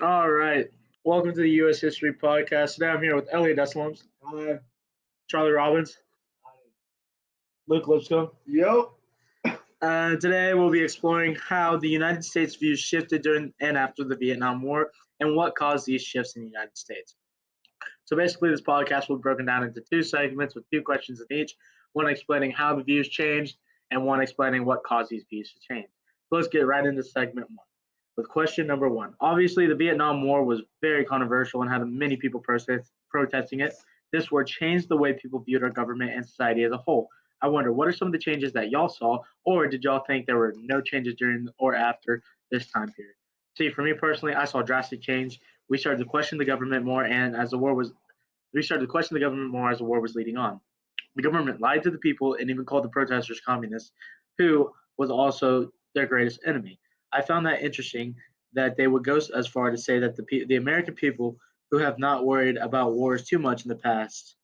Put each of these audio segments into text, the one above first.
All right. Welcome to the U.S. History Podcast. Today I'm here with Elliot Deslums. Hi. Charlie Robbins. Luke Lipscomb. Yo. Today we'll be exploring how the United States views shifted during and after the Vietnam War and what caused these shifts in the United States. So basically, this podcast will be broken down into two segments with two questions in each, one explaining how the views changed and one explaining what caused these views to change. So let's get right into segment one with question number one. Obviously, the Vietnam War was very controversial and had many people protesting it. This war changed the way people viewed our government and society as a whole. I wonder, what are some of the changes that y'all saw, or did y'all think there were no changes during or after this time period? See, for me personally, I saw drastic change. We started to question the government more, and as the war was we started to question the government more as the war was leading on. The government lied to the people and even called the protesters communists, who was also their greatest enemy. I found that interesting that they would go as far to say that the American people who have not worried about wars too much in the past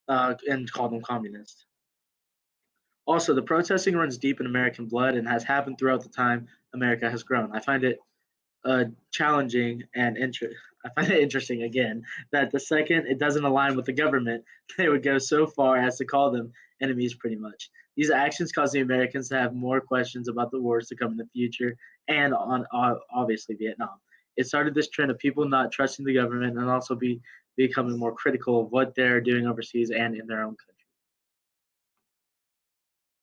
and call them communists. Also, the protesting runs deep in American blood and has happened throughout the time America has grown. I find it challenging and I find it interesting again that the second it doesn't align with the government, they would go so far as to call them enemies pretty much. These actions cause the Americans to have more questions about the wars to come in the future and on obviously Vietnam. It started this trend of people not trusting the government and also becoming more critical of what they're doing overseas and in their own country.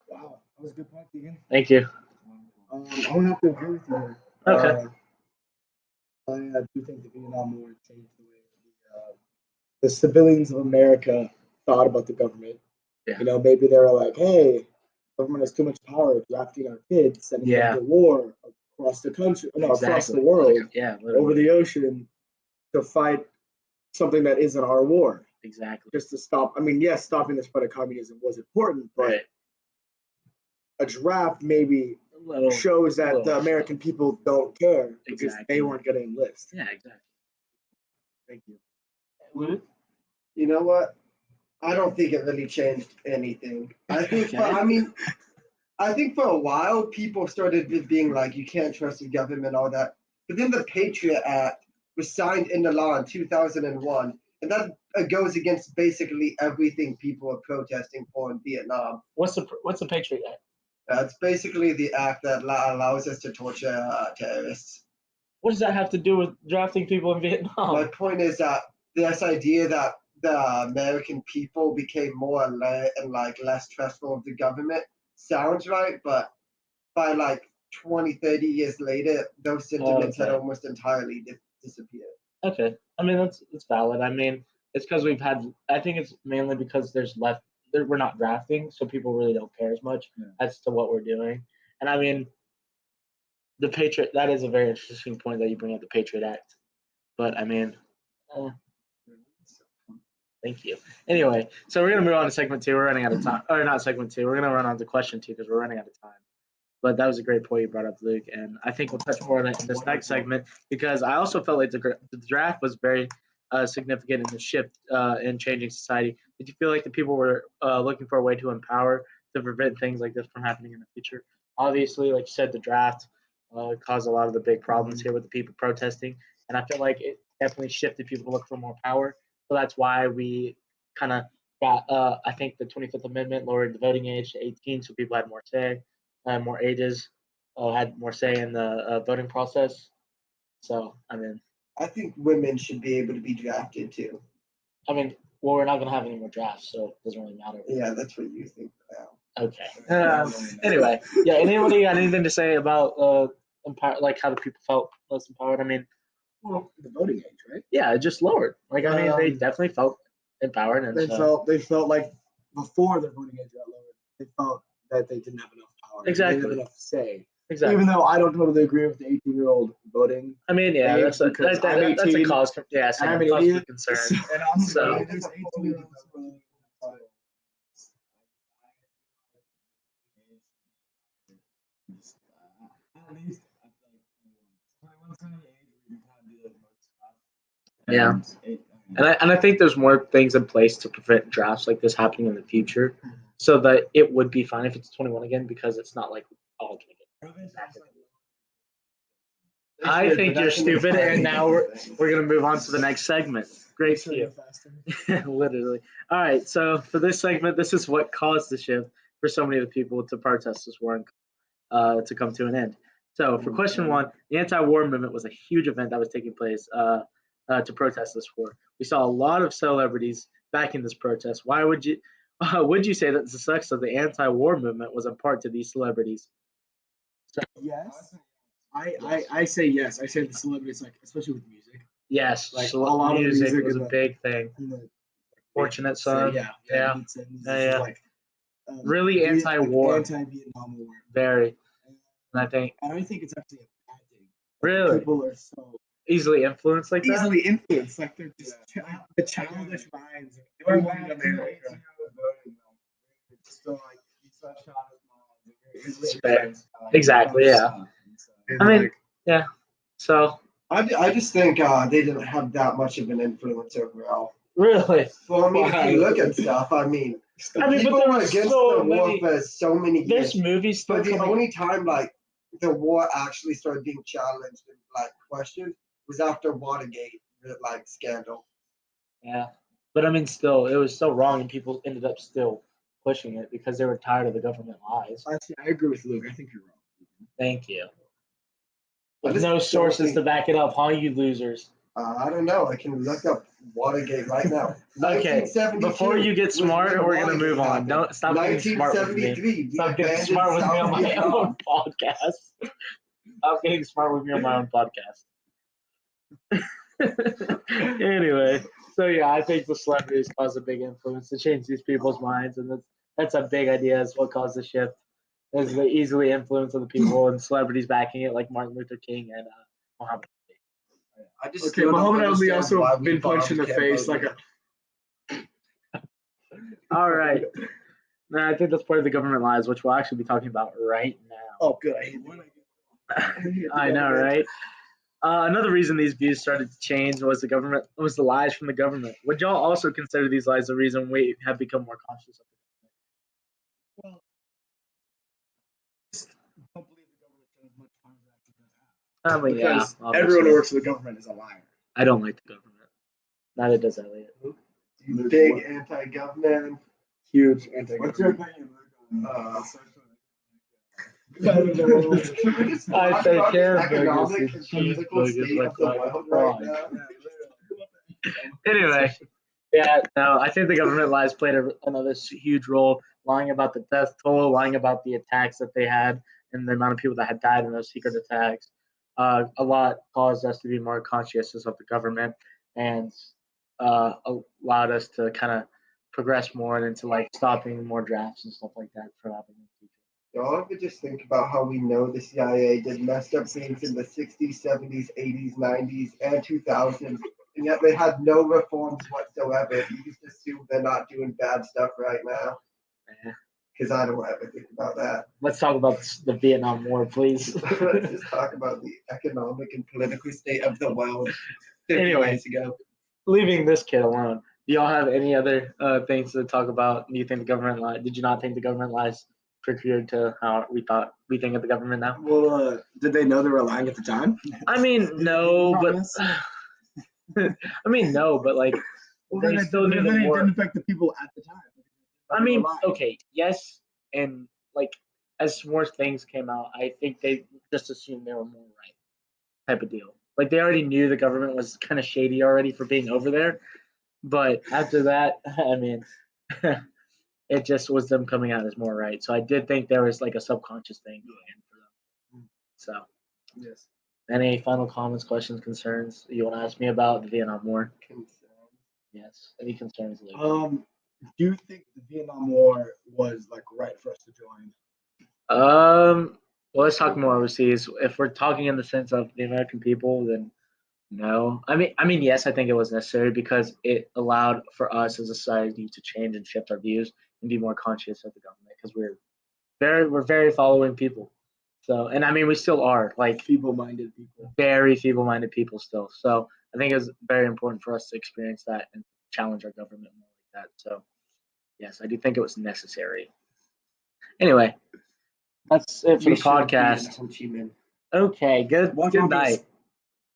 Wow, that was a good point, Keegan. Thank you. I don't have to agree with you. Okay. I do think the Vietnam War changed the way the civilians of America thought about the government. Yeah. You know, maybe they were like, "Hey, government has too much power, drafting our kids, sending them to war across the country, no, across the world, over the ocean to fight something that isn't our war." Exactly. Just to stop. I mean, yes, stopping the spread of communism was important, but a draft maybe shows that the American people don't care because they weren't going to enlist. Yeah, exactly. Thank you. You know what? I don't think it really changed anything. I think, I think for a while people started being like, you can't trust the government, all that. But then the Patriot Act was signed into law in 2001, and that goes against basically everything people are protesting for in Vietnam. What's the Patriot Act? It's basically the act that allows us to torture terrorists. What does that have to do with drafting people in Vietnam? My point is that this idea that the American people became more alert and like less trustful of the government sounds right, but by like 20, 30 years later, those sentiments had almost entirely disappeared. Okay. I mean, that's valid. I mean, it's because I think it's mainly because we're not drafting, so people really don't care as much as to what we're doing. And I mean, that is a very interesting point that you bring up, the Patriot Act. But I mean, thank you. Anyway, so we're going to move on to segment two. We're running out of time. Or not segment two. We're going to run on to question two because we're running out of time. But that was a great point you brought up, Luke. And I think we'll touch more on it in this next segment because I also felt like the draft was very significant in the shift in changing society. Did you feel like the people were looking for a way to empower to prevent things like this from happening in the future? Obviously, like you said, the draft caused a lot of the big problems here with the people protesting. And I feel like it definitely shifted people to look for more power. So that's why we kind of got, I think, the 25th Amendment lowered the voting age to 18 so people had more say. More ages had more say in the voting process. So, I mean, I think women should be able to be drafted too. I mean, well, we're not going to have any more drafts, so it doesn't really matter. Yeah, that's what you think now. Okay. Anyway, yeah. Anybody got anything to say about like how the people felt less empowered? I mean, well, the voting age, right? Yeah, it just lowered. Like, I mean, they definitely felt empowered, and they felt like before their voting age got lowered, they felt that they didn't have enough power. Exactly. They didn't have enough say. Exactly. Even though I don't totally agree with the 18-year-old voting. I mean, yeah, that's a cause yeah, I'm an idiot. Concern. And also, so. Yeah, and I think there's more things in place to prevent drafts like this happening in the future, so that it would be fine if it's 21 again because it's not like all 20. I think you're stupid, and now we're gonna move on to the next segment. Great cue. Literally. All right. So for this segment, this is what caused the shift for so many of the people to protest this war to come to an end. So for question one, the anti-war movement was a huge event that was taking place to protest this war. We saw a lot of celebrities backing this protest. Why would you say that the success of the anti-war movement was in part to these celebrities? So, yes. I say yes. I say the celebrities, like especially with music. Yes, like a lot of music was a big thing. Fortunate Son, yeah. Like, really anti-war, anti-Vietnam War. Very, and I think it's actually a bad thing. Really, people are so easily influenced like that. Easily influenced, like they're just the childish minds. They were born in America. Still like exactly, yeah. I mean, yeah. So I just think they didn't have that much of an influence overall. Really? Well, I mean, if you look at stuff, people were against the war for so many years. There's movies, but the only time like the war actually started being challenged and like questioned was after Watergate, like scandal. Yeah, but I mean, still, it was so wrong, and people ended up still pushing it because they were tired of the government lies. Actually, I agree with Luke. I think you're wrong. Thank you. With no sources to back it up, huh, you losers? I don't know. I can look up Watergate right now. Okay, before you get smart, we're going to move on. Don't stop getting smart with me. Stop getting smart with me on my own podcast. Stop getting smart with me on my own podcast. Anyway, so yeah, I think the celebrities caused a big influence to change these people's minds, and that's a big idea. Is what caused the shift. Is the easily influence of the people and celebrities backing it, like Martin Luther King and Muhammad. Muhammad Ali also been punched in the face like a. All right. I think that's part of the government lies, which we'll actually be talking about right now. Oh, good. I know, right? Another reason these views started to change was the lies from the government. Would y'all also consider these lies the reason we have become more conscious of the government? Well, I don't believe the government shows much power that it does have. Because everyone who works for the government is a liar. I don't like the government. Neither does Elliot. Big anti-government. Huge anti-government. What's your opinion? I take care of economic and political state of the world right now. Anyway, yeah, no, I think the government lies played another huge role, lying about the death toll, lying about the attacks that they had, and the amount of people that had died in those secret attacks. A lot caused us to be more conscientious of the government and allowed us to kind of progress more into like stopping more drafts and stuff like that from happening in the future. Y'all ever just think about how we know the CIA did messed up things in the 60s, 70s, 80s, 90s, and 2000s, and yet they had no reforms whatsoever? You just assume they're not doing bad stuff right now. Because I don't ever think about that. Let's talk about the Vietnam War, please. Let's just talk about the economic and political state of the world 50 years ago. Leaving this kid alone, do y'all have any other things to talk about? Do you think the government lies? Did you not think the government lies procured to how we think of the government now? Well, did they know they were lying at the time? I mean, no, but like they still knew the war. It didn't affect the people at the time. I mean, okay, yes, and like as more things came out, I think they just assumed they were more right, type of deal. Like they already knew the government was kind of shady already for being over there, but after that, I mean, it just was them coming out as more right. So I did think there was like a subconscious thing going in for them. So, yes. Any final comments, questions, concerns you want to ask me about the Vietnam War? Concerns. Yes. Any concerns? Do you think the Vietnam War was like right for us to join? Well, let's talk more overseas. If we're talking in the sense of the American people, then no. I mean, yes, I think it was necessary because it allowed for us as a society to change and shift our views and be more conscious of the government because we're very following people. So, and I mean, we still are like feeble-minded people, very feeble-minded people still. So, I think it's very important for us to experience that and challenge our government more like that. So, yes, I do think it was necessary. Anyway, that's it for the podcast. Okay, good night.